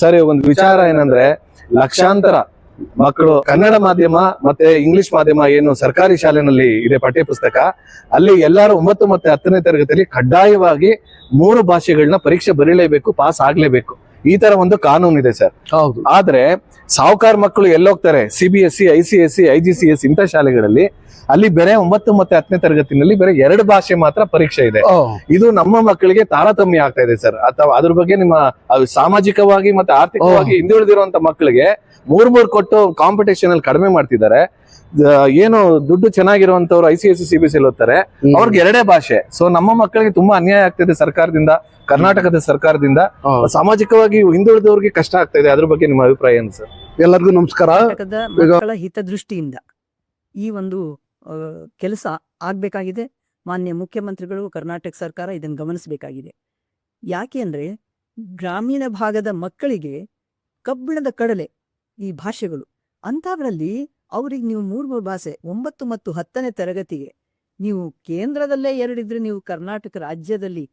Sir ಒಂದು ವಿಚಾರ ಏನಂದ್ರೆ ಲಕ್ಷಾಂತರ ಮಕ್ಕಳು ಕನ್ನಡ ಮಾಧ್ಯಮ ಮತ್ತೆ ಇಂಗ್ಲಿಷ್ ಮಾಧ್ಯಮ ಏನು ಸರ್ಕಾರಿ ಶಾಲೆನಲ್ಲಿ ಇದೆ ಪಠ್ಯ ಪುಸ್ತಕ, ಅಲ್ಲಿ ಎಲ್ಲರೂ 9 ಮತ್ತೆ 10ನೇ ತರಗತಿಯಲ್ಲಿ ಕಡ್ಡಾಯವಾಗಿ 3 ಭಾಷೆಗಳನ್ನ ಪರೀಕ್ಷೆ ಬರೀಲೇಬೇಕು, ಪಾಸ್ ಆಗ್ಲೇಬೇಕು. ಈ ತರ ಒಂದು ಕಾನೂನು ಇದೆ ಸರ್. ಹೌದು. ಆದ್ರೆ ಸಾವುಕಾರ ಮಕ್ಕಳು ಎಲ್ಲೋಗ್ತಾರೆ, CBSE, ICSE, IGCS ಇಂಥ ಶಾಲೆಗಳಲ್ಲಿ ಅಲ್ಲಿ ಬೇರೆ 9 ಮತ್ತೆ 10ನೇ ತರಗತಿನಲ್ಲಿ ಬೇರೆ 2 ಭಾಷೆ ಮಾತ್ರ ಪರೀಕ್ಷೆ ಇದೆ. ಇದು ನಮ್ಮ ಮಕ್ಕಳಿಗೆ ತಾರತಮ್ಯ ಆಗ್ತಾ ಇದೆ ಸರ್. ಅಥವಾ ಅದ್ರ ಬಗ್ಗೆ ನಿಮ್ಮ ಸಾಮಾಜಿಕವಾಗಿ ಮತ್ತೆ ಆರ್ಥಿಕವಾಗಿ ಹಿಂದುಳಿದಿರುವಂತ ಮಕ್ಕಳಿಗೆ 3 ಕೊಟ್ಟು ಕಾಂಪಿಟೇಷನ್ ಅಲ್ಲಿ ಕಡಿಮೆ ಮಾಡ್ತಿದ್ದಾರೆ. ಏನು ದುಡ್ಡು ಚೆನ್ನಾಗಿರುವಂತವ್ರು ICSE, CBSE ಓದ್ತಾರೆ, ಅವ್ರಿಗೆ 2 ಭಾಷೆ. ಸೊ ನಮ್ಮ ಮಕ್ಕಳಿಗೆ ತುಂಬಾ ಅನ್ಯಾಯ ಆಗ್ತಿದೆ ಸರ್ಕಾರದಿಂದ, ಕರ್ನಾಟಕದ ಸರ್ಕಾರದಿಂದ. ಸಾಮಾಜಿಕವಾಗಿ ಹಿಂದುಳಿದವ್ರಿಗೆ ಕಷ್ಟ ಆಗ್ತಾ ಇದೆ. ಅದ್ರ ಬಗ್ಗೆ ನಿಮ್ಮ ಅಭಿಪ್ರಾಯ ಏನು ಸರ್? ಎಲ್ಲರಿಗೂ ನಮಸ್ಕಾರ. ಮಕ್ಕಳ ಹಿತದೃಷ್ಟಿಯಿಂದ ಈ ಒಂದು ಕೆಲಸ ಆಗ್ಬೇಕಾಗಿದೆ. ಮಾನ್ಯ ಮುಖ್ಯಮಂತ್ರಿಗಳು, ಕರ್ನಾಟಕ ಸರ್ಕಾರ ಇದನ್ನು ಗಮನಿಸಬೇಕಾಗಿದೆ. ಯಾಕೆ ಅಂದ್ರೆ ಗ್ರಾಮೀಣ ಭಾಗದ ಮಕ್ಕಳಿಗೆ ಕಬ್ಬಿಣದ ಕಡಲೆ ಈ ಭಾಷೆಗಳು ಅಂಥದ್ರಲ್ಲಿ ಅವ್ರಿಗೆ ನೀವು 3 ಭಾಷೆ 9 ಮತ್ತು 10ನೇ ತರಗತಿಗೆ ನೀವು ಕೇಂದ್ರದಲ್ಲೇ 2 ಇದ್ರೆ, ನೀವು ಕರ್ನಾಟಕ ರಾಜ್ಯದಲ್ಲಿ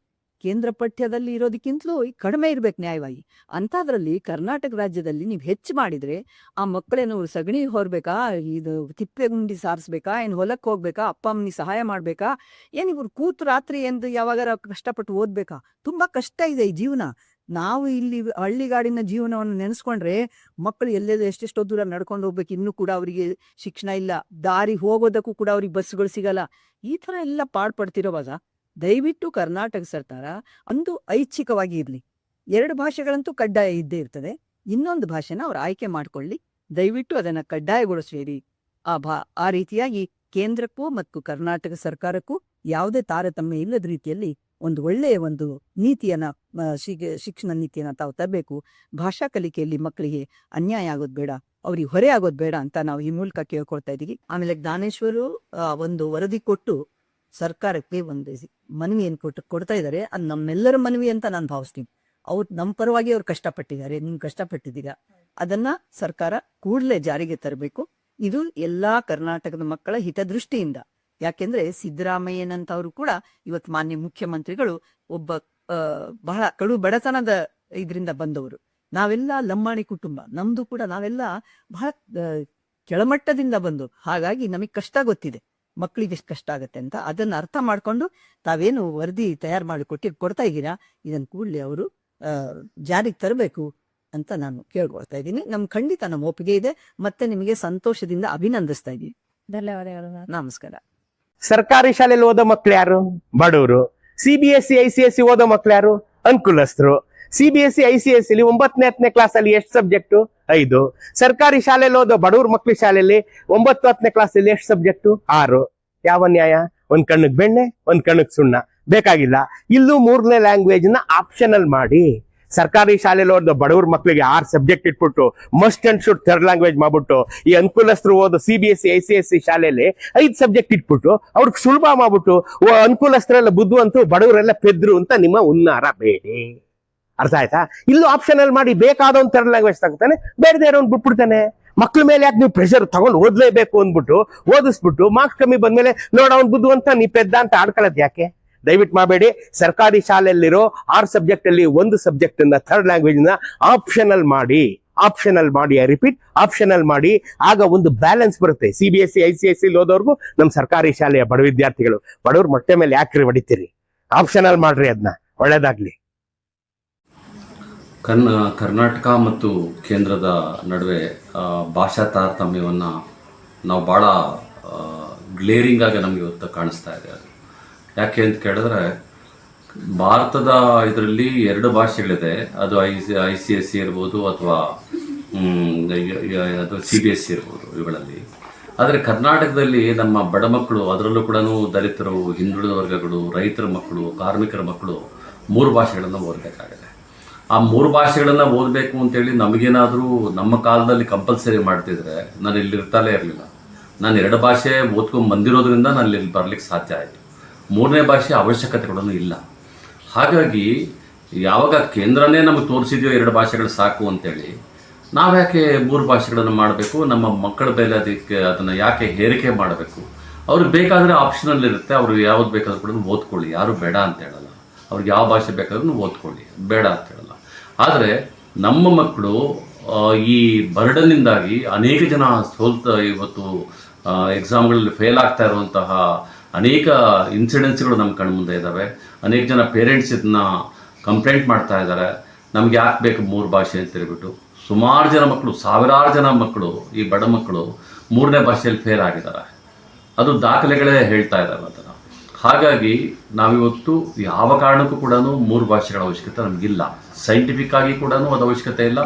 ಕೇಂದ್ರ ಪಠ್ಯದಲ್ಲಿ ಇರೋದಕ್ಕಿಂತಲೂ ಕಡಿಮೆ ಇರ್ಬೇಕು ನ್ಯಾಯವಾಗಿ. ಅಂಥದ್ರಲ್ಲಿ ಕರ್ನಾಟಕ ರಾಜ್ಯದಲ್ಲಿ ನೀವು ಹೆಚ್ಚು ಮಾಡಿದ್ರೆ ಆ ಮಕ್ಕಳೇನು ಸಗಣಿ ಹೊರಬೇಕಾ, ಇದು ತಿಪ್ಪೆ ಗುಂಡಿ ಸಾರಿಸ್ಬೇಕಾ, ಏನು ಹೊಲಕ್ಕೆ ಹೋಗ್ಬೇಕಾ, ಅಪ್ಪ ಅಮ್ಮನಿಗೆ ಸಹಾಯ ಮಾಡ್ಬೇಕಾ, ಏನು ಇವ್ರು ಕೂತು ರಾತ್ರಿ ಎಂದು ಯಾವಾಗಾರ ಕಷ್ಟಪಟ್ಟು ಓದ್ಬೇಕಾ? ತುಂಬಾ ಕಷ್ಟ ಇದೆ ಈ ಜೀವನ. ನಾವು ಇಲ್ಲಿ ಹಳ್ಳಿಗಾಡಿನ ಜೀವನವನ್ನು ನೆನೆಸ್ಕೊಂಡ್ರೆ ಮಕ್ಕಳು ಎಲ್ಲೆಲ್ಲ ಎಷ್ಟೆಷ್ಟೋ ದೂರ ನಡ್ಕೊಂಡು ಹೋಗ್ಬೇಕು, ಇನ್ನೂ ಕೂಡ ಅವರಿಗೆ ಶಿಕ್ಷಣ ಇಲ್ಲ, ದಾರಿ ಹೋಗೋದಕ್ಕೂ ಕೂಡ ಅವ್ರಿಗೆ ಬಸ್ಗಳು ಸಿಗಲ್ಲ. ಈ ಥರ ಎಲ್ಲ ಪಾಡ್ಪಡ್ತಿರೋವಾಗ ದಯವಿಟ್ಟು ಕರ್ನಾಟಕ ಸರ್ಕಾರ ಒಂದು ಐಚ್ಛಿಕವಾಗಿ ಇರಲಿ. 2 ಭಾಷೆಗಳಂತೂ ಕಡ್ಡಾಯ ಇದ್ದೇ ಇರ್ತದೆ. ಇನ್ನೊಂದು ಭಾಷೆನ ಅವ್ರು ಆಯ್ಕೆ ಮಾಡ್ಕೊಳ್ಳಿ. ದಯವಿಟ್ಟು ಅದನ್ನು ಕಡ್ಡಾಯಗೊಳಿಸ್ಬೇಡಿ. ಆ ರೀತಿಯಾಗಿ ಕೇಂದ್ರಕ್ಕೂ ಮತ್ತು ಕರ್ನಾಟಕ ಸರ್ಕಾರಕ್ಕೂ ಯಾವುದೇ ತಾರತಮ್ಯ ಇಲ್ಲದ ರೀತಿಯಲ್ಲಿ ಒಂದು ಒಳ್ಳೆಯ ಒಂದು ನೀತಿಯನ್ನ, ಶಿಕ್ಷಣ ನೀತಿಯನ್ನ ತಾವು ತರಬೇಕು. ಭಾಷಾ ಕಲಿಕೆಯಲ್ಲಿ ಮಕ್ಕಳಿಗೆ ಅನ್ಯಾಯ ಆಗೋದು ಬೇಡ, ಅವ್ರಿಗೆ ಹೊರೆ ಆಗೋದು ಬೇಡ ಅಂತ ನಾವು ಈ ಮೂಲಕ ಕೇಳ್ಕೊಳ್ತಾ ಇದ್ದೀವಿ. ಆಮೇಲೆ ಜ್ಞಾನೇಶ್ವರು ಒಂದು ವರದಿ ಕೊಟ್ಟು ಸರ್ಕಾರಕ್ಕೆ ಒಂದು ಮನವಿಯನ್ನು ಕೊಡ್ತಾ ಇದ್ದಾರೆ. ಅದು ನಮ್ಮೆಲ್ಲರ ಮನವಿ ಅಂತ ನಾನು ಭಾವಿಸ್ತೀನಿ. ಅವ್ರು ನಮ್ಮ ಪರವಾಗಿ ಅವ್ರು ಕಷ್ಟಪಟ್ಟಿದ್ದಾರೆ, ನೀವು ಕಷ್ಟಪಟ್ಟಿದ್ದೀರಾ, ಅದನ್ನ ಸರ್ಕಾರ ಕೂಡಲೇ ಜಾರಿಗೆ ತರಬೇಕು. ಇದು ಎಲ್ಲಾ ಕರ್ನಾಟಕದ ಮಕ್ಕಳ ಹಿತದೃಷ್ಟಿಯಿಂದ. ಯಾಕೆಂದ್ರೆ ಸಿದ್ದರಾಮಯ್ಯನಂತವ್ರು ಕೂಡ ಇವತ್ತು ಮಾನ್ಯ ಮುಖ್ಯಮಂತ್ರಿಗಳು ಒಬ್ಬ ಬಹಳ ಕಡು ಬಡತನದ ಇದರಿಂದ ಬಂದವರು. ನಾವೆಲ್ಲ ಲಂಬಾಣಿ ಕುಟುಂಬ, ನಮ್ದು ಕೂಡ ನಾವೆಲ್ಲ ಬಹಳ ಕೆಳಮಟ್ಟದಿಂದ ಬಂದು, ಹಾಗಾಗಿ ನಮಗೆ ಕಷ್ಟ ಗೊತ್ತಿದೆ ಮಕ್ಕಳಿಗೆ ಎಷ್ಟು ಕಷ್ಟ ಆಗತ್ತೆ ಅಂತ. ಅದನ್ನ ಅರ್ಥ ಮಾಡ್ಕೊಂಡು ತಾವೇನು ವರದಿ ತಯಾರು ಮಾಡಿ ಕೊಡ್ತಾ ಇದ್ದೀರಾ, ಇದನ್ನ ಕೂಡಲೇ ಅವರು ಜಾರಿಗೆ ತರಬೇಕು ಅಂತ ನಾನು ಕೇಳ್ಕೊಳ್ತಾ ಇದ್ದೀನಿ. ಖಂಡಿತ ನಮ್ಮ ಒಪ್ಪಿಗೆ ಇದೆ, ಮತ್ತೆ ನಿಮಗೆ ಸಂತೋಷದಿಂದ ಅಭಿನಂದಿಸ್ತಾ ಇದ್ದೀನಿ. ಧನ್ಯವಾದಗಳು. ನಮಸ್ಕಾರ. ಸರ್ಕಾರಿ ಶಾಲೆಯಲ್ಲಿ ಓದೋ ಮಕ್ಳು ಯಾರು? ಬಡವರು. CBSE, ICSE ಓದೋ ಮಕ್ಳು ಯಾರು? ಅನುಕೂಲಸ್ಥರು. CBSE, ICSE 9ನೇ 10ನೇ ಕ್ಲಾಸ್ ಅಲ್ಲಿ ಎಷ್ಟು ಸಬ್ಜೆಕ್ಟು? 5. ಸರ್ಕಾರಿ ಶಾಲೆಯಲ್ಲಿ ಓದೋ ಬಡವ್ರ ಮಕ್ಳ ಶಾಲೆಯಲ್ಲಿ 9, 10ನೇ ಕ್ಲಾಸ್ ಅಲ್ಲಿ ಎಷ್ಟು ಸಬ್ಜೆಕ್ಟು? 6. ಯಾವ ನ್ಯಾಯ? ಒಂದ್ ಕಣ್ಣಿಗೆ ಬೆಣ್ಣೆ, ಒಂದ್ ಕಣ್ಣಿಗೆ ಸುಣ್ಣ. ಬೇಕಾಗಿಲ್ಲ. ಇಲ್ಲೂ 3ನೇ ಲ್ಯಾಂಗ್ವೇಜ್ ನ ಆಪ್ಷನಲ್ ಮಾಡಿ. ಸರ್ಕಾರಿ ಶಾಲೆಯಲ್ಲಿ ಓದೋ ಬಡವ್ರ ಮಕ್ಳಿಗೆ 6 ಸಬ್ಜೆಕ್ಟ್ ಇಟ್ಬಿಟ್ಟು must and should 3rd language ಮಾಡ್ಬಿಟ್ಟು, ಈ ಅನುಕೂಲಸ್ಥರು ಓದೋ CBSE, ICSE ಶಾಲೆಯಲ್ಲಿ 5 ಸಬ್ಜೆಕ್ಟ್ ಇಟ್ಬಿಟ್ಟು ಅವ್ರಿಗೆ ಸುಲಭ ಮಾಡ್ಬಿಟ್ಟು, ಅನುಕೂಲಸ್ಥರೆಲ್ಲ ಬುದ್ಧಿವಂತರು, ಬಡವರೆಲ್ಲ ಪೆದ್ರು ಅಂತ ನಿಮ್ಮ ಉನ್ನಾರ ಬೇಡಿ. ಅರ್ಥ ಆಯ್ತಾ? ಇಲ್ಲೂ ಆಪ್ಷನಲ್ ಮಾಡಿ. ಬೇಕಾದ ಒಂದು 3rd ಲ್ಯಾಂಗ್ವೇಜ್ ತಗೋತಾನೆ, ಬೇಡದೇ ಇರೋನ್ ಬಿಟ್ಬಿಡ್ತಾನೆ. ಮಕ್ಳ ಮೇಲೆ ಯಾಕೆ ನೀವು ಪ್ರೆಷರ್ ತಗೊಂಡು ಓದ್ಲೇಬೇಕು ಅಂದ್ಬಿಟ್ಟು ಓದಿಸ್ಬಿಟ್ಟು ಮಾರ್ಕ್ಸ್ ಕಮ್ಮಿ ಬಂದ್ಮೇಲೆ ನೋಡ ಅವ್ನ್ ಬುದ್ಧಿವಂತ ನೀ ಪೆದ್ದ ಅಂತ ಆಡ್ಕೊಳ್ಳೋದು ಯಾಕೆ? ದಯವಿಟ್ಟು ಮಾಡಬೇಡಿ. ಸರ್ಕಾರಿ ಶಾಲೆಯಲ್ಲಿರೋ 6 ಸಬ್ಜೆಕ್ಟ್ ಅಲ್ಲಿ 1 ಸಬ್ಜೆಕ್ಟ್ ಅನ್ನ 3rd ಲ್ಯಾಂಗ್ವೇಜ್ ನ ಆಪ್ಷನಲ್ ಮಾಡಿ. ಐ ರಿಪೀಟ್, ಆಪ್ಷನಲ್ ಮಾಡಿ. ಆಗ ಒಂದು ಬ್ಯಾಲೆನ್ಸ್ ಬರುತ್ತೆ. CBSE, ICSE ಓದೋರ್ಗು ನಮ್ಮ ಸರ್ಕಾರಿ ಶಾಲೆಯ ಬಡ ವಿದ್ಯಾರ್ಥಿಗಳು. ಬಡವ್ರ ಮೊಟ್ಟೆ ಮೇಲೆ ಯಾಕ್ರಿ ಹೊಡಿತೀರಿ? ಆಪ್ಷನಲ್ ಮಾಡ್ರಿ, ಅದನ್ನ. ಒಳ್ಳೇದಾಗ್ಲಿ. ಕರ್ನಾಟಕ ಮತ್ತು ಕೇಂದ್ರದ ನಡುವೆ ಭಾಷಾ ತಾರತಮ್ಯವನ್ನು ನಾವು ಭಾಳ ಗ್ಲೇರಿಂಗ್ ಆಗಿ ನಮಗೆ ಇವತ್ತು ಕಾಣಿಸ್ತಾ ಇದೆ. ಅದು ಯಾಕೆ ಅಂತ ಕೇಳಿದ್ರೆ, ಭಾರತದ ಇದರಲ್ಲಿ 2 ಭಾಷೆಗಳಿದೆ. ಅದು ICSE ಇರ್ಬೋದು ಅಥವಾ ಅದು CBSE ಇರ್ಬೋದು, ಇವುಗಳಲ್ಲಿ. ಆದರೆ ಕರ್ನಾಟಕದಲ್ಲಿ ನಮ್ಮ ಬಡ ಮಕ್ಕಳು, ಅದರಲ್ಲೂ ಕೂಡ ದಲಿತರು, ಹಿಂದುಳಿದ ವರ್ಗಗಳು, ರೈತರ ಮಕ್ಕಳು, ಕಾರ್ಮಿಕರ ಮಕ್ಕಳು 3 ಭಾಷೆಗಳನ್ನು ಓದಬೇಕಾಗಿದೆ. ಆ 3 ಭಾಷೆಗಳನ್ನು ಓದಬೇಕು ಅಂತೇಳಿ ನಮಗೇನಾದರೂ ನಮ್ಮ ಕಾಲದಲ್ಲಿ ಕಂಪಲ್ಸರಿ ಮಾಡ್ತಿದ್ರೆ ನಾನು ಇಲ್ಲಿ ಇರ್ತಾಲೇ ಇರಲಿಲ್ಲ. ನಾನು 2 ಭಾಷೆ ಓದ್ಕೊಂಡು ಬಂದಿರೋದ್ರಿಂದ ನಾನು ಇಲ್ಲಿ ಬರಲಿಕ್ಕೆ ಸಾಧ್ಯ ಆಯಿತು. 3ನೇ ಭಾಷೆ ಅವಶ್ಯಕತೆಗಳನ್ನು ಇಲ್ಲ. ಹಾಗಾಗಿ ಯಾವಾಗ ಕೇಂದ್ರನೇ ನಮಗೆ ತೋರಿಸಿದೆಯೋ 2 ಭಾಷೆಗಳು ಸಾಕು ಅಂತೇಳಿ, ನಾವ್ಯಾಕೆ 3 ಭಾಷೆಗಳನ್ನು ಮಾಡಬೇಕು? ನಮ್ಮ ಮಕ್ಕಳ ಮೇಲೆ ಅದನ್ನು ಯಾಕೆ ಹೇರಿಕೆ ಮಾಡಬೇಕು? ಅವ್ರಿಗೆ ಬೇಕಾದರೆ ಆಪ್ಷನಲ್ ಇರುತ್ತೆ, ಅವ್ರಿಗೆ ಯಾವ್ದು ಬೇಕಾದ್ರೂ ಕೂಡ ಓದ್ಕೊಳ್ಳಿ, ಯಾರು ಬೇಡ ಅಂತ ಹೇಳಲ್ಲ. ಅವ್ರಿಗೆ ಯಾವ ಭಾಷೆ ಬೇಕಾದ್ರೂ ಓದ್ಕೊಳ್ಳಿ, ಬೇಡ ಅಂತ ಹೇಳಲ್ಲ. ಆದರೆ ನಮ್ಮ ಮಕ್ಕಳು ಈ ಬರ್ಡನ್ನಿಂದಾಗಿ ಅನೇಕ ಜನ ಇವತ್ತು ಎಕ್ಸಾಮ್ಗಳಲ್ಲಿ ಫೇಲ್ ಆಗ್ತಾ ಇರುವಂತಹ ಅನೇಕ ಇನ್ಸಿಡೆನ್ಸ್ಗಳು ನಮ್ಮ ಕಣ್ಮುಂದೆ ಇದ್ದಾವೆ. ಅನೇಕ ಜನ ಪೇರೆಂಟ್ಸ್ ಇದನ್ನ ಕಂಪ್ಲೇಂಟ್ ಮಾಡ್ತಾ ಇದ್ದಾರೆ, ನಮ್ಗೆ ಯಾಕೆ ಬೇಕು 3 ಭಾಷೆ ಅಂತ ಹೇಳ್ಬಿಟ್ಟು. ಸುಮಾರು ಜನ ಮಕ್ಕಳು, ಸಾವಿರಾರು ಜನ ಮಕ್ಕಳು, ಈ ಬಡ ಮಕ್ಕಳು 3ನೇ ಭಾಷೆಯಲ್ಲಿ ಫೇಲ್ ಆಗಿದ್ದಾರೆ. ಅದು ದಾಖಲೆಗಳೇ ಹೇಳ್ತಾ ಇದ್ದಾವೆ ಅದನ್ನು. ಹಾಗಾಗಿ ನಾವಿವತ್ತು ಯಾವ ಕಾರಣಕ್ಕೂ ಕೂಡ 3 ಭಾಷೆಗಳ ಅವಶ್ಯಕತೆ ನಮಗಿಲ್ಲ. ಸೈಂಟಿಫಿಕ್ ಆಗಿ ಕೂಡ ಅದು ಅವಶ್ಯಕತೆ ಇಲ್ಲ.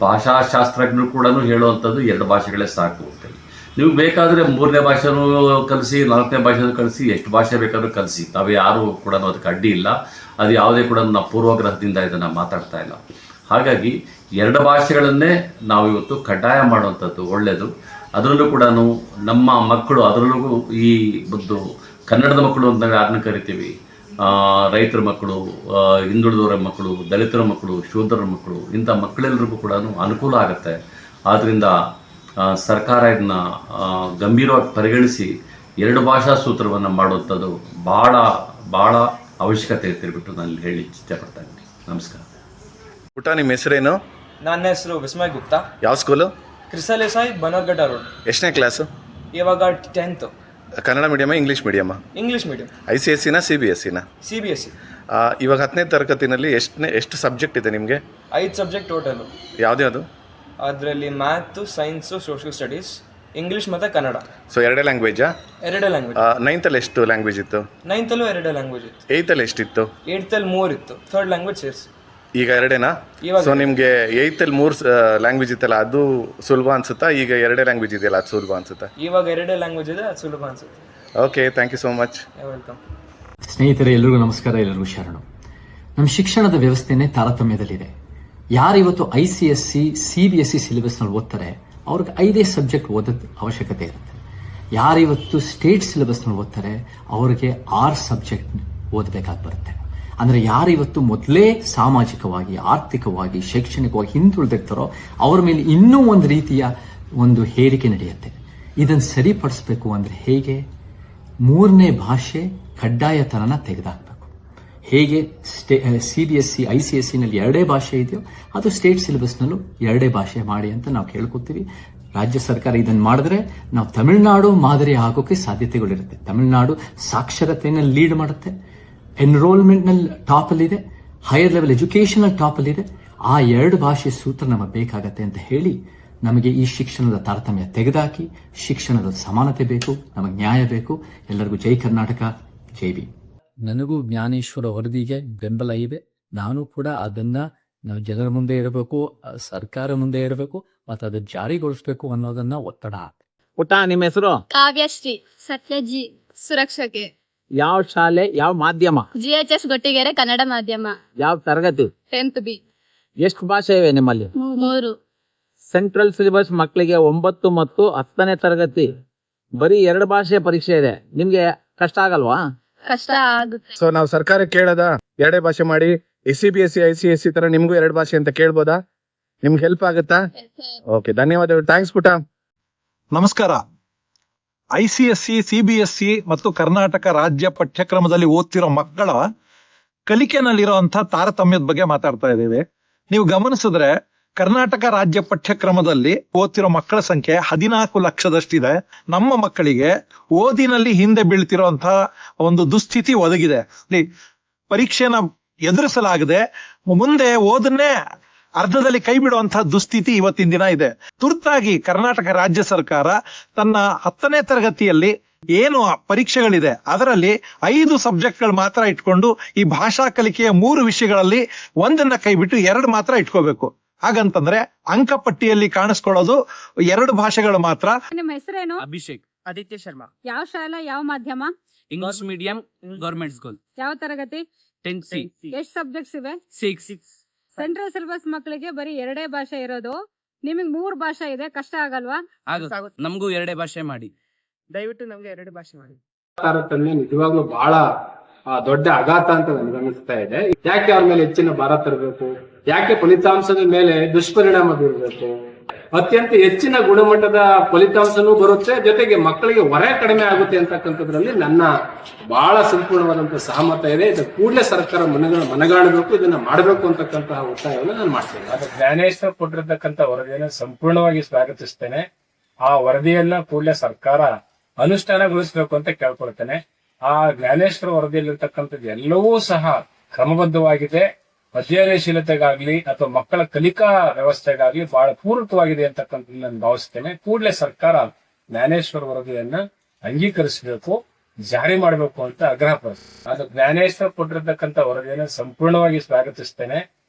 ಭಾಷಾಶಾಸ್ತ್ರಜ್ಞರು ಕೂಡ ಹೇಳುವಂಥದ್ದು 2 ಭಾಷೆಗಳೇ ಸಾಕು ಅಂತೇಳಿ. ನೀವು ಬೇಕಾದರೆ 3ನೇ ಭಾಷೆನೂ ಕಲಿಸಿ, 4ನೇ ಭಾಷೆನೂ ಕಲಿಸಿ, ಎಷ್ಟು ಭಾಷೆ ಬೇಕಾದರೂ ಕಲಿಸಿ. ನಾವು ಯಾರು ಕೂಡ ಅದಕ್ಕೆ ಅಡ್ಡಿ ಇಲ್ಲ. ಅದು ಯಾವುದೇ ಕೂಡ ನಾವು ಪೂರ್ವಗ್ರಹದಿಂದ ಇದನ್ನು ಮಾತಾಡ್ತಾ ಇಲ್ಲ. ಹಾಗಾಗಿ 2 ಭಾಷೆಗಳನ್ನೇ ನಾವು ಇವತ್ತು ಕಡ್ಡಾಯ ಮಾಡುವಂಥದ್ದು ಒಳ್ಳೆಯದು. ಅದರಲ್ಲೂ ಕೂಡ ನಮ್ಮ ಮಕ್ಕಳು, ಅದರಲ್ಲೂ ಈ ಒಂದು ಕನ್ನಡದ ಮಕ್ಕಳು ಅಂತ ನಾವು ಯಾರನ್ನ ಕರಿತೀವಿ, ರೈತರ ಮಕ್ಕಳು, ಹಿಂದುಳಿದವರ ಮಕ್ಕಳು, ದಲಿತರ ಮಕ್ಕಳು, ಶೂದ್ರರ ಮಕ್ಕಳು, ಇಂಥ ಮಕ್ಕಳೆಲ್ಲರಿಗೂ ಕೂಡ ಅನುಕೂಲ ಆಗುತ್ತೆ. ಆದ್ದರಿಂದ ಸರ್ಕಾರ ಇದನ್ನ ಗಂಭೀರವಾಗಿ ಪರಿಗಣಿಸಿ 2 ಭಾಷಾ ಸೂತ್ರವನ್ನು ಮಾಡುವಂಥದ್ದು ಭಾಳ ಭಾಳ ಅವಶ್ಯಕತೆ ಇರ್ತಿರ್ಬಿಟ್ಟು ನಾನು ಹೇಳಿ ಇಷ್ಟಪಡ್ತಾ ಇದ್ದೀನಿ. ನಮಸ್ಕಾರ. ಊಟ, ನಿಮ್ಮ ಹೆಸರೇನು? ನನ್ನ ಹೆಸರು ವಿಸ್ಮಯ್ ಗುಪ್ತಾ. ಯಾವ ಸ್ಕೂಲು? ಕ್ರಿಸಲೇಸಾಯಿ, ಬನೋರ್ಗಡ್ಡ ರೋಡ್. ಎಷ್ಟನೇ ಕ್ಲಾಸು? ಇವಾಗ 10th. ಕನ್ನಡ ಮೀಡಿಯಮ, ಇಂಗ್ಲೀಷ್ ಮೀಡಿಯಮ? English medium. ICSEನ CBSEನ? CBSE. ಇವಾಗ 10ನೇ ತರಗತಿನಲ್ಲಿ ಎಷ್ಟು ಸಬ್ಜೆಕ್ಟ್ ಇದೆ ನಿಮಗೆ? 5 ಸಬ್ಜೆಕ್ಟ್ ಟೋಟಲು. ಯಾವ್ದು? ಅದರಲ್ಲಿ maths, science, social studies, English ಮತ್ತು ಕನ್ನಡ. ಸೊ 2 ಲ್ಯಾಂಗ್ವೇಜಾ? 2 ಲ್ಯಾಂಗ್ವೇಜ್. 9th ಎಷ್ಟು ಲ್ಯಾಂಗ್ವೇಜ್ ಇತ್ತು? 9th 2 ಲ್ಯಾಂಗ್ವೇಜ್ ಇತ್ತು. 8th ಎಷ್ಟಿತ್ತು? 8th 3 ಇತ್ತು. 3rd ಲ್ಯಾಂಗ್ವೇಜ್ ಸೇರಿಸಿ. ಈಗ 2ೇನಾ? ಸೊ ನಿಮಗೆ 8th 3 ಲ್ಯಾಂಗ್ವೇಜ್ ಇತ್ತಲ್ಲ, ಅದು ಸುಲಭ ಅನ್ಸುತ್ತಾ? ಈಗ 2 ಲ್ಯಾಂಗ್ವೇಜ್ ಇದೆಯಲ್ಲ, ಅದು ಸುಲಭ ಅನ್ಸುತ್ತಾ? ಇವಾಗ 2 ಲ್ಯಾಂಗ್ವೇಜ್ ಇದೆ, ಅದು ಸುಲಭ ಅನ್ಸುತ್ತೆ. Okay, thank you so much. Welcome. ಸ್ನೇಹಿತರೆ, ಎಲ್ಲರಿಗೂ ನಮಸ್ಕಾರ, ಎಲ್ಲರಿಗೂ ಶರಣು. ನಮ್ಮ ಶಿಕ್ಷಣದ ವ್ಯವಸ್ಥೆನೇ ತಾರತಮ್ಯದಲ್ಲಿದೆ. ಯಾರಿವತ್ತು ICSE, CBSE ಸಿಲೆಬಸ್ನಲ್ಲಿ ಓದ್ತಾರೆ ಅವ್ರಿಗೆ 5 ಸಬ್ಜೆಕ್ಟ್ ಓದೋದು ಅವಶ್ಯಕತೆ ಇರುತ್ತೆ. ಯಾರಿವತ್ತು ಸ್ಟೇಟ್ ಸಿಲೆಬಸ್ನಲ್ಲಿ ಓದ್ತಾರೆ ಅವ್ರಿಗೆ 6 ಸಬ್ಜೆಕ್ಟ್ ಓದಬೇಕಾಗಿ ಬರುತ್ತೆ. ಅಂದರೆ ಯಾರಿವತ್ತು ಮೊದಲೇ ಸಾಮಾಜಿಕವಾಗಿ, ಆರ್ಥಿಕವಾಗಿ, ಶೈಕ್ಷಣಿಕವಾಗಿ ಹಿಂದುಳಿದಿರ್ತಾರೋ ಅವ್ರ ಮೇಲೆ ಇನ್ನೂ ಒಂದು ರೀತಿಯ ಒಂದು ಹೇರಿಕೆ ನಡೆಯುತ್ತೆ. ಇದನ್ನು ಸರಿಪಡಿಸ್ಬೇಕು ಅಂದರೆ ಹೇಗೆ? 3ನೇ ಭಾಷೆ ಕಡ್ಡಾಯತನನ ತೆಗೆದುಹಾಕಬೇಕು. ಹೇಗೆ CBSE, ICSEನಲ್ಲಿ 2 ಭಾಷೆ ಇದೆಯೋ ಅದು ಸ್ಟೇಟ್ ಸಿಲೆಬಸ್ನಲ್ಲೂ 2 ಭಾಷೆ ಮಾಡಿ ಅಂತ ನಾವು ಕೇಳ್ಕೊತೀವಿ. ರಾಜ್ಯ ಸರ್ಕಾರ ಇದನ್ನು ಮಾಡಿದ್ರೆ ನಾವು ತಮಿಳುನಾಡು ಮಾದರಿ ಆಗೋಕೆ ಸಾಧ್ಯತೆಗಳಿರುತ್ತೆ. ತಮಿಳುನಾಡು ಸಾಕ್ಷರತೆಯನ್ನು ಲೀಡ್ ಮಾಡುತ್ತೆ, ಎನ್ರೋಲ್ಮೆಂಟ್ನಲ್ಲಿ ಟಾಪಲ್ಲಿದೆ, ಹೈಯರ್ ಲೆವೆಲ್ ಎಜುಕೇಷನಲ್ ಟಾಪಲ್ಲಿದೆ. ಆ 2 ಭಾಷೆ ಸೂತ್ರ ನಮಗೆ ಬೇಕಾಗತ್ತೆ ಅಂತ ಹೇಳಿ ನಮಗೆ ಈ ಶಿಕ್ಷಣದ ತಾರತಮ್ಯ ತೆಗೆದುಹಾಕಿ ಶಿಕ್ಷಣದ ಸಮಾನತೆ ಬೇಕು, ನಮಗೆ ನ್ಯಾಯ ಬೇಕು. ಎಲ್ಲರಿಗೂ ಜೈ ಕರ್ನಾಟಕ, ಜೈ ಭೀಮ್. ನನಗೂ ಜ್ಞಾನೇಶ್ವರ ವರದಿಗೆ ಬೆಂಬಲ ಇದೆ. ನಾನು ಕೂಡ ಅದನ್ನ ನಾವು ಜನರ ಮುಂದೆ ಇಡಬೇಕು, ಸರ್ಕಾರ ಮುಂದೆ ಇಡಬೇಕು ಮತ್ತು ಅದನ್ನ ಜಾರಿಗೊಳಿಸಬೇಕು ಅನ್ನೋದನ್ನ ಒತ್ತಡ. ಪುಟ್ಟ, ನಿಮ್ಮ ಹೆಸರು? ಕಾವ್ಯಶ್ರೀ. ಸತ್ಯಜಿ, ಸುರಕ್ಷಕೆ. ಯಾವ ಶಾಲೆ, ಯಾವ ಮಾಧ್ಯಮ? GHS ಗೊಟ್ಟಿಗೆರೆ ಕನ್ನಡ ಮಾಧ್ಯಮ. ಯಾವ ತರಗತಿ? 10th B. ಎಷ್ಟು ಭಾಷೆ ಇವೆ ನಿಮ್ಮಲ್ಲಿ? 3. ಸೆಂಟ್ರಲ್ ಸಿಲೆಬಸ್ ಮಕ್ಕಳಿಗೆ 9 ಮತ್ತು 10ನೇ ತರಗತಿ ಬರೀ 2 ಭಾಷೆ ಪರೀಕ್ಷೆ ಇದೆ. ನಿಮ್ಗೆ ಕಷ್ಟ ಆಗಲ್ವಾ? ಕಷ್ಟ ಆಗುತ್ತೆ. ಸೊ ನಾವು ಸರ್ಕಾರ ಕೇಳದ 2 ಭಾಷೆ ಮಾಡಿ, CBSE, ICSE ತರ ನಿಮ್ಗೂ 2 ಭಾಷೆ ಅಂತ ಕೇಳ್ಬೋದಾ? ನಿಮ್ಗೆ ಹೆಲ್ಪ್ ಆಗುತ್ತಾ? ಓಕೆ, ಧನ್ಯವಾದಗಳು. ಥ್ಯಾಂಕ್ಸ್ ಪುಟ. ನಮಸ್ಕಾರ. ICSE, CBSE ಮತ್ತು ಕರ್ನಾಟಕ ರಾಜ್ಯ ಪಠ್ಯಕ್ರಮದಲ್ಲಿ ಓದ್ತಿರೋ ಮಕ್ಕಳ ಕಲಿಕೆನಲ್ಲಿರುವಂತಹ ತಾರತಮ್ಯದ ಬಗ್ಗೆ ಮಾತಾಡ್ತಾ ಇದ್ದೀವಿ. ನೀವು ಗಮನಿಸಿದ್ರೆ ಕರ್ನಾಟಕ ರಾಜ್ಯ ಪಠ್ಯಕ್ರಮದಲ್ಲಿ ಓದ್ತಿರೋ ಮಕ್ಕಳ ಸಂಖ್ಯೆ 14 ಲಕ್ಷದಷ್ಟಿದೆ. ನಮ್ಮ ಮಕ್ಕಳಿಗೆ ಓದಿನಲ್ಲಿ ಹಿಂದೆ ಬೀಳ್ತಿರೋಂತಹ ಒಂದು ದುಸ್ಥಿತಿ ಒದಗಿದೆ. ಪರೀಕ್ಷೆನ ಎದುರಿಸಲಾಗದೆ ಮುಂದೆ ಓದನ್ನೇ ಅರ್ಧದಲ್ಲಿ ಕೈ ಬಿಡುವಂತಹ ದುಸ್ಥಿತಿ ಇವತ್ತಿನ ದಿನ ಇದೆ. ತುರ್ತಾಗಿ ಕರ್ನಾಟಕ ರಾಜ್ಯ ಸರ್ಕಾರ ತನ್ನ 10ನೇ ತರಗತಿಯಲ್ಲಿ ಏನು ಪರೀಕ್ಷೆಗಳಿದೆ ಅದರಲ್ಲಿ 5 ಸಬ್ಜೆಕ್ಟ್ಗಳು ಮಾತ್ರ ಇಟ್ಕೊಂಡು ಈ ಭಾಷಾ ಕಲಿಕೆಯ 3 ವಿಷಯಗಳಲ್ಲಿ ಒಂದನ್ನ ಕೈ ಬಿಟ್ಟು 2 ಮಾತ್ರ ಇಟ್ಕೋಬೇಕು. ಹಾಗಂತಂದ್ರೆ ಅಂಕಪಟ್ಟಿಯಲ್ಲಿ ಕಾಣಿಸ್ಕೊಳ್ಳೋದು 2 ಭಾಷೆಗಳು ಮಾತ್ರ. ನಿಮ್ಮ ಹೆಸರೇನು? ಅಭಿಷೇಕ್. ಆದಿತ್ಯ ಶರ್ಮಾ. ಯಾವ ಶಾಲಾ, ಯಾವ ಮಾಧ್ಯಮ? English medium, government school. ಯಾವ ತರಗತಿ? 10th C. ಎಷ್ಟು ಸಬ್ಜೆಕ್ಟ್ಸ್ ಇವೆ? 6. ಸೆಂಟ್ರಲ್ ಸಿಲೆಬಸ್ ಮಕ್ಕಳಿಗೆ ಬರೀ 2 ಭಾಷೆ ಇರೋದು, ನಿಮಗೆ 3 ಭಾಷೆ ಇದೆ, ಕಷ್ಟ ಆಗಲ್ವಾ? ನಮಗೂ 2 ಭಾಷೆ ಮಾಡಿ. ದಯವಿಟ್ಟು ನಮ್ಗೆ 2 ಭಾಷೆ ಮಾಡಿ. ತಾರತಮ್ಯ ನಿಜವಾಗ್ಲೂ ಬಹಳ ದೊಡ್ಡ ಆಘಾತ ಅಂತ ನನಗೆ ಅನಿಸ್ತಾ ಇದೆ. ಯಾಕೆ ಅವ್ರ ಮೇಲೆ ಹೆಚ್ಚಿನ ಭಾರ ತರಬೇಕು? ಯಾಕೆ ಫಲಿತಾಂಶದ ಮೇಲೆ ದುಷ್ಪರಿಣಾಮ ಬೀರಬೇಕು? ಅತ್ಯಂತ ಹೆಚ್ಚಿನ ಗುಣಮಟ್ಟದ ಫಲಿತಾಂಶನೂ ಬರುತ್ತೆ, ಜೊತೆಗೆ ಮಕ್ಕಳಿಗೆ ಹೊರೆ ಕಡಿಮೆ ಆಗುತ್ತೆ ಅಂತಕ್ಕಂಥದ್ರಲ್ಲಿ ನನ್ನ ಬಹಳ ಸಂಪೂರ್ಣವಾದಂತಹ ಸಹಮತ ಇದೆ. ಇದು ಕೂಡಲೇ ಸರ್ಕಾರ ಮನಗಾಣಬೇಕು, ಇದನ್ನ ಮಾಡಬೇಕು ಅಂತಕ್ಕಂತಹ ಒತ್ತಾಯವನ್ನು ನಾನು ಮಾಡ್ತೇನೆ. ಅದು ಜ್ಞಾನೇಶ್ವರ್ ಕೊಟ್ಟಿರ್ತಕ್ಕಂಥ ವರದಿಯನ್ನು ಸಂಪೂರ್ಣವಾಗಿ ಸ್ವಾಗತಿಸ್ತೇನೆ. ಆ ವರದಿಯನ್ನ ಕೂಡಲೇ ಸರ್ಕಾರ ಅನುಷ್ಠಾನಗೊಳಿಸಬೇಕು ಅಂತ ಕೇಳ್ಕೊಳ್ತೇನೆ. ಆ ಜ್ಞಾನೇಶ್ವರ ವರದಿಯಲ್ಲಿರ್ತಕ್ಕಂಥದ್ದು ಎಲ್ಲವೂ ಸಹ ಕ್ರಮಬದ್ಧವಾಗಿದೆ. ಅಧ್ಯಯನಶೀಲತೆಗಾಗ್ಲಿ ಅಥವಾ ಮಕ್ಕಳ ಕಲಿಕಾ ವ್ಯವಸ್ಥೆಗಾಗ್ಲಿ ಬಹಳ ಪೂರಕವಾಗಿದೆ ಅಂತಕ್ಕಂಥದ್ದು ನಾನು ಭಾವಿಸ್ತೇನೆ. ಕೂಡಲೇ ಸರ್ಕಾರ ಜ್ಞಾನೇಶ್ವರ ವರದಿಯನ್ನ ಅಂಗೀಕರಿಸಬೇಕು, ಜಾರಿ ಮಾಡಬೇಕು ಅಂತ ಆಗ್ರಹಪಡಿಸ್ತೇನೆ. ಅದು ಜ್ಞಾನೇಶ್ವರ್ ಕೊಟ್ಟಿರ್ತಕ್ಕಂಥ ವರದಿಯನ್ನು ಸಂಪೂರ್ಣವಾಗಿ ಸ್ವಾಗತಿಸ್ತೇನೆ.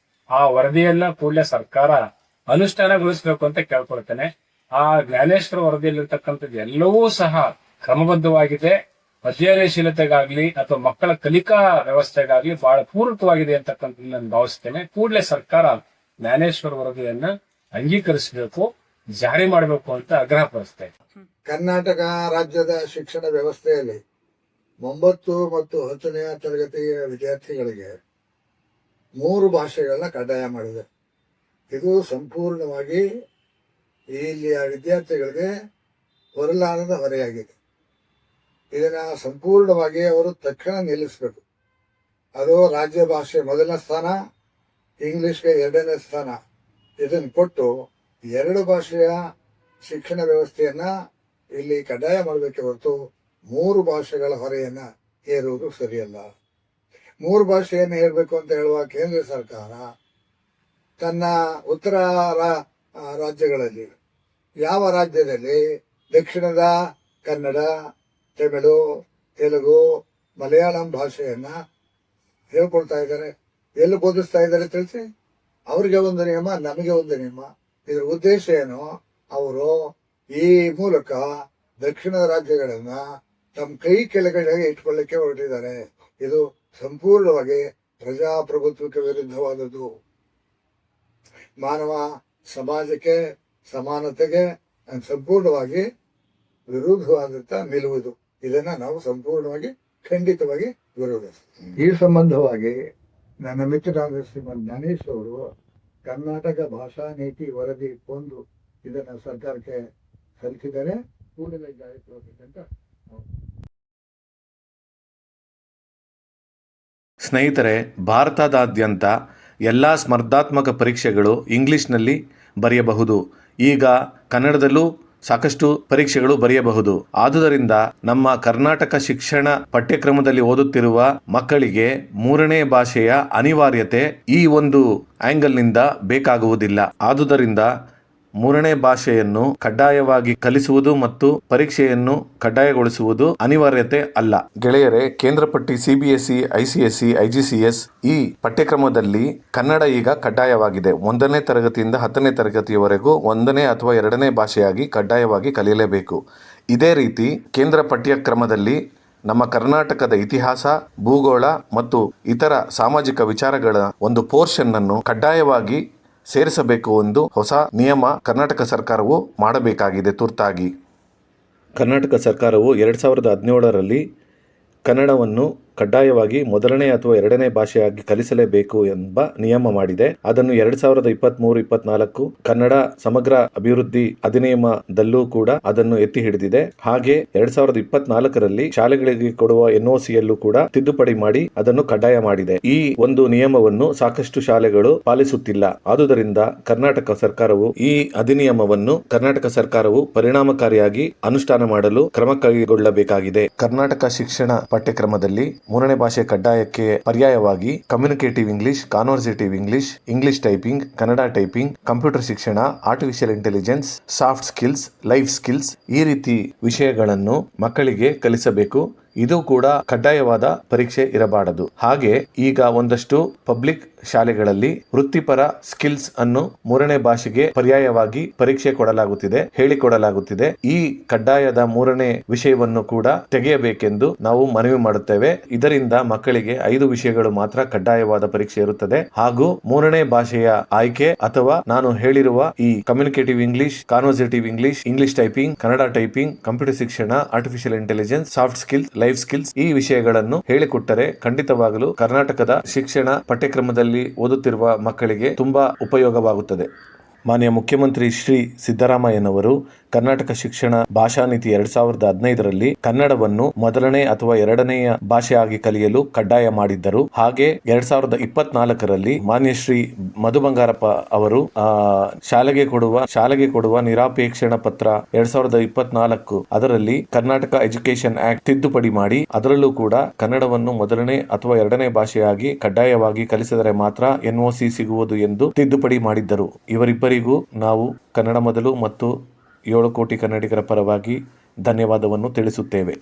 ಆ ವರದಿಯನ್ನ ಕೂಡಲೇ ಸರ್ಕಾರ ಅನುಷ್ಠಾನಗೊಳಿಸಬೇಕು ಅಂತ ಕೇಳ್ಕೊಳ್ತೇನೆ. ಆ ಜ್ಞಾನೇಶ್ವರ ವರದಿಯಲ್ಲಿರ್ತಕ್ಕಂಥದ್ದು ಎಲ್ಲವೂ ಸಹ ಕ್ರಮಬದ್ಧವಾಗಿದೆ. ಅಧ್ಯಯನಶೀಲತೆಗಾಗ್ಲಿ ಅಥವಾ ಮಕ್ಕಳ ಕಲಿಕಾ ವ್ಯವಸ್ಥೆಗಾಗ್ಲಿ ಬಹಳ ಪೂರಕವಾಗಿದೆ ಅಂತಕ್ಕಂಥದ್ದು ನಾನು ಭಾವಿಸ್ತೇನೆ. ಕೂಡಲೇ ಸರ್ಕಾರ ಜ್ಞಾನೇಶ್ವರ ವರದಿಯನ್ನ ಅಂಗೀಕರಿಸಬೇಕು, ಜಾರಿ ಮಾಡಬೇಕು ಅಂತ ಆಗ್ರಹಪಡಿಸ್ತೇನೆ. ಕರ್ನಾಟಕ ರಾಜ್ಯದ ಶಿಕ್ಷಣ ವ್ಯವಸ್ಥೆಯಲ್ಲಿ 9 ಮತ್ತು 10ನೇ ತರಗತಿಯ ವಿದ್ಯಾರ್ಥಿಗಳಿಗೆ 3 ಭಾಷೆಗಳನ್ನ ಕಡ್ಡಾಯ ಮಾಡಿದೆ. ಇದು ಸಂಪೂರ್ಣವಾಗಿ ಇಲ್ಲಿಯ ವಿದ್ಯಾರ್ಥಿಗಳಿಗೆ ಹೊರಲಾರದ ಹೊರೆಯಾಗಿದೆ. ಇದನ್ನ ಸಂಪೂರ್ಣವಾಗಿ ಅವರು ತಕ್ಷಣ ನಿಲ್ಲಿಸಬೇಕು. ಅದು ರಾಜ್ಯ ಭಾಷೆ ಮೊದಲನೇ ಸ್ಥಾನ, ಇಂಗ್ಲಿಷ್ಗೆ 2ನೇ ಸ್ಥಾನ, ಇದನ್ನು ಕೊಟ್ಟು 2 ಭಾಷೆಯ ಶಿಕ್ಷಣ ವ್ಯವಸ್ಥೆಯನ್ನ ಇಲ್ಲಿ ಕಡ್ಡಾಯ ಮಾಡಬೇಕೆ ಹೊರತು 3 ಭಾಷೆಗಳ ಹೊರೆಯನ್ನ ಹೇರುವುದು ಸರಿಯಲ್ಲ. 3 ಭಾಷೆಯನ್ನು ಹೇರಬೇಕು ಅಂತ ಹೇಳುವ ಕೇಂದ್ರ ಸರ್ಕಾರ ತನ್ನ ಉತ್ತರ ರಾಜ್ಯಗಳಲ್ಲಿ ಯಾವ ರಾಜ್ಯದಲ್ಲಿ ದಕ್ಷಿಣದ ಕನ್ನಡ, ತಮಿಳು, ತೆಲುಗು, ಮಲಯಾಳಂ ಭಾಷೆಯನ್ನ ಹೇಳ್ಕೊಳ್ತಾ ಇದ್ದಾರೆ, ಎಲ್ಲಿ ಬೋಧಿಸ್ತಾ ಇದ್ದಾರೆ ತಿಳಿಸಿ. ಅವ್ರಿಗೆ ಒಂದು ನಿಯಮ, ನಮಗೆ ಒಂದು ನಿಯಮ. ಇದರ ಉದ್ದೇಶ ಏನು? ಅವರು ಈ ಮೂಲಕ ದಕ್ಷಿಣದ ರಾಜ್ಯಗಳನ್ನ ತಮ್ಮ ಕೈ ಕೆಳಗಡೆ ಇಟ್ಕೊಳ್ಳಿಕ್ಕೆ ಹೊರಟಿದ್ದಾರೆ. ಇದು ಸಂಪೂರ್ಣವಾಗಿ ಪ್ರಜಾಪ್ರಭುತ್ವಕ್ಕೆ ವಿರುದ್ಧವಾದದ್ದು. ಮಾನವ ಸಮಾಜಕ್ಕೆ, ಸಮಾನತೆಗೆ ಸಂಪೂರ್ಣವಾಗಿ ವಿರುದ್ಧವಾದಂತ ನಿಲುವುದು. ಇದನ್ನ ನಾವು ಸಂಪೂರ್ಣವಾಗಿ ಖಂಡಿತವಾಗಿ ವಿರೋಧಿಸ್ತೀವಿ. ಈ ಸಂಬಂಧವಾಗಿ ನನ್ನ ಮಿತ್ರರಾದ ಶ್ರೀಮಂತ್ ಜ್ಞಾನೇಶ್ ಅವರು ಕರ್ನಾಟಕ ಭಾಷಾ ನೀತಿ ವರದಿ 1 ಇದನ್ನ ಸರ್ಕಾರಕ್ಕೆ ಸಲ್ಲಿಸಿದ್ದಾರೆ. ಕೂಡಲೇ ಜಾರಿ ತರಬೇಕಂತ. ಸ್ನೇಹಿತರೆ, ಭಾರತದಾದ್ಯಂತ ಎಲ್ಲ ಸ್ಪರ್ಧಾತ್ಮಕ ಪರೀಕ್ಷೆಗಳು ಇಂಗ್ಲಿಷ್ನಲ್ಲಿ ಬರೆಯಬಹುದು. ಈಗ ಕನ್ನಡದಲ್ಲೂ ಸಾಕಷ್ಟು ಪರೀಕ್ಷೆಗಳು ಬರೆಯಬಹುದು. ಆದುದರಿಂದ ನಮ್ಮ ಕರ್ನಾಟಕ ಶಿಕ್ಷಣ ಪಠ್ಯಕ್ರಮದಲ್ಲಿ ಓದುತ್ತಿರುವ ಮಕ್ಕಳಿಗೆ 3ನೇ ಭಾಷೆಯ ಅನಿವಾರ್ಯತೆ ಈ ಒಂದು ಆಂಗಲ್ನಿಂದ ಬೇಕಾಗುವುದಿಲ್ಲ. ಆದುದರಿಂದ 3ನೇ ಭಾಷೆಯನ್ನು ಕಡ್ಡಾಯವಾಗಿ ಕಲಿಸುವುದು ಮತ್ತು ಪರೀಕ್ಷೆಯನ್ನು ಕಡ್ಡಾಯಗೊಳಿಸುವುದು ಅನಿವಾರ್ಯತೆ ಅಲ್ಲ. ಗೆಳೆಯರೇ, ಕೇಂದ್ರ ಪಟ್ಟಿ CBSE, ICSE, IGCS ಈ ಪಠ್ಯಕ್ರಮದಲ್ಲಿ ಕನ್ನಡ ಈಗ ಕಡ್ಡಾಯವಾಗಿದೆ. 1ನೇ ತರಗತಿಯಿಂದ 10ನೇ ತರಗತಿಯವರೆಗೂ 1ನೇ ಅಥವಾ 2ನೇ ಭಾಷೆಯಾಗಿ ಕಡ್ಡಾಯವಾಗಿ ಕಲಿಯಲೇಬೇಕು. ಇದೇ ರೀತಿ ಕೇಂದ್ರ ಪಠ್ಯಕ್ರಮದಲ್ಲಿ ನಮ್ಮ ಕರ್ನಾಟಕದ ಇತಿಹಾಸ, ಭೂಗೋಳ ಮತ್ತು ಇತರ ಸಾಮಾಜಿಕ ವಿಚಾರಗಳ ಒಂದು ಪೋರ್ಷನ್ ಅನ್ನು ಕಡ್ಡಾಯವಾಗಿ ಸೇರಿಸಬೇಕು ಎಂದು ಹೊಸ ನಿಯಮ ಕರ್ನಾಟಕ ಸರ್ಕಾರವು ಮಾಡಬೇಕಾಗಿದೆ ತುರ್ತಾಗಿ. ಕರ್ನಾಟಕ ಸರ್ಕಾರವು 2017ರಲ್ಲಿ ಕನ್ನಡವನ್ನು ಕಡ್ಡಾಯವಾಗಿ 1ನೇ ಅಥವಾ 2ನೇ ಭಾಷೆಯಾಗಿ ಕಲಿಸಲೇಬೇಕು ಎಂಬ ನಿಯಮ ಮಾಡಿದೆ. ಅದನ್ನು 2023-24 ಕನ್ನಡ ಸಮಗ್ರ ಅಭಿವೃದ್ಧಿ ಅಧಿನಿಯಮದಲ್ಲೂ ಕೂಡ ಅದನ್ನು ಎತ್ತಿ ಹಿಡಿದಿದೆ. ಹಾಗೆ 2024ರಲ್ಲಿ ಶಾಲೆಗಳಿಗೆ ಕೊಡುವ NOCಯಲ್ಲೂ ಕೂಡ ತಿದ್ದುಪಡಿ ಮಾಡಿ ಅದನ್ನು ಕಡ್ಡಾಯ ಮಾಡಿದೆ. ಈ ಒಂದು ನಿಯಮವನ್ನು ಸಾಕಷ್ಟು ಶಾಲೆಗಳು ಪಾಲಿಸುತ್ತಿಲ್ಲ. ಆದುದರಿಂದ ಕರ್ನಾಟಕ ಸರ್ಕಾರವು ಈ ಅಧಿನಿಯಮವನ್ನು ಪರಿಣಾಮಕಾರಿಯಾಗಿ ಅನುಷ್ಠಾನ ಮಾಡಲು ಕ್ರಮ ಕೈಗೊಳ್ಳಬೇಕಾಗಿದೆ. ಕರ್ನಾಟಕ ಶಿಕ್ಷಣ ಪಠ್ಯಕ್ರಮದಲ್ಲಿ 3ನೇ ಭಾಷೆ ಕಡ್ಡಾಯಕ್ಕೆ ಪರ್ಯಾಯವಾಗಿ communicative English, conversative English, English typing, Kannada typing, computer ಶಿಕ್ಷಣ, artificial intelligence, soft skills, life skills ಈ ರೀತಿ ವಿಷಯಗಳನ್ನು ಮಕ್ಕಳಿಗೆ ಕಲಿಸಬೇಕು. ಇದು ಕೂಡ ಕಡ್ಡಾಯವಾದ ಪರೀಕ್ಷೆ ಇರಬಾರದು. ಹಾಗೆ ಈಗ ಒಂದಷ್ಟು ಪಬ್ಲಿಕ್ ಶಾಲೆಗಳಲ್ಲಿ ವೃತ್ತಿಪರ ಸ್ಕಿಲ್ಸ್ ಅನ್ನು 3ನೇ ಭಾಷೆಗೆ ಪರ್ಯಾಯವಾಗಿ ಪರೀಕ್ಷೆ ಹೇಳಿಕೊಡಲಾಗುತ್ತಿದೆ. ಈ ಕಡ್ಡಾಯದ 3ನೇ ವಿಷಯವನ್ನು ಕೂಡ ತೆಗೆಯಬೇಕೆಂದು ನಾವು ಮನವಿ ಮಾಡುತ್ತೇವೆ. ಇದರಿಂದ ಮಕ್ಕಳಿಗೆ 5 ವಿಷಯಗಳು ಮಾತ್ರ ಕಡ್ಡಾಯವಾದ ಪರೀಕ್ಷೆ ಇರುತ್ತದೆ. ಹಾಗೂ 3ನೇ ಭಾಷೆಯ ಆಯ್ಕೆ ಅಥವಾ ನಾನು ಹೇಳಿರುವ ಈ communicative English, conversative English, English typing, Kannada typing, computer ಶಿಕ್ಷಣ, artificial intelligence, soft skills, life skills ಈ ವಿಷಯಗಳನ್ನು ಹೇಳಿಕೊಟ್ಟರೆ ಖಂಡಿತವಾಗಲೂ ಕರ್ನಾಟಕದ ಶಿಕ್ಷಣ ಪಠ್ಯಕ್ರಮದಲ್ಲಿ ಓದುತ್ತಿರುವ ಮಕ್ಕಳಿಗೆ ತುಂಬಾ ಉಪಯೋಗವಾಗುತ್ತದೆ. ಮಾನ್ಯ ಮುಖ್ಯಮಂತ್ರಿ ಶ್ರೀ ಸಿದ್ದರಾಮಯ್ಯನವರು ಕರ್ನಾಟಕ ಶಿಕ್ಷಣ ಭಾಷಾ ನೀತಿ 2015ರಲ್ಲಿ ಕನ್ನಡವನ್ನು ಮೊದಲನೇ ಅಥವಾ ಎರಡನೆಯ ಭಾಷೆಯಾಗಿ ಕಲಿಯಲು ಕಡ್ಡಾಯ ಮಾಡಿದ್ದರು. ಹಾಗೆ 2024ರಲ್ಲಿ ಮಾನ್ಯ ಶ್ರೀ ಮಧು ಬಂಗಾರಪ್ಪ ಅವರು ಶಾಲೆಗೆ ಕೊಡುವ ನಿರಾಪೇಕ್ಷಣ ಪತ್ರ 2024 ಅದರಲ್ಲಿ ಕರ್ನಾಟಕ ಎಜುಕೇಶನ್ ಆಕ್ಟ್ ತಿದ್ದುಪಡಿ ಮಾಡಿ ಅದರಲ್ಲೂ ಕೂಡ ಕನ್ನಡವನ್ನು ಮೊದಲನೇ ಅಥವಾ ಎರಡನೇ ಭಾಷೆಯಾಗಿ ಕಡ್ಡಾಯವಾಗಿ ಕಲಿಸಿದರೆ ಮಾತ್ರ NOC ಸಿಗುವುದು ಎಂದು ತಿದ್ದುಪಡಿ ಮಾಡಿದ್ದರು. ಇವರಿಬ್ಬರಿಗೂ ನಾವು ಕನ್ನಡ ಮೊದಲು ಮತ್ತು 7 ಕೋಟಿ ಕನ್ನಡಿಗರ ಪರವಾಗಿ ಧನ್ಯವಾದವನ್ನು ತಿಳಿಸುತ್ತೇವೆ.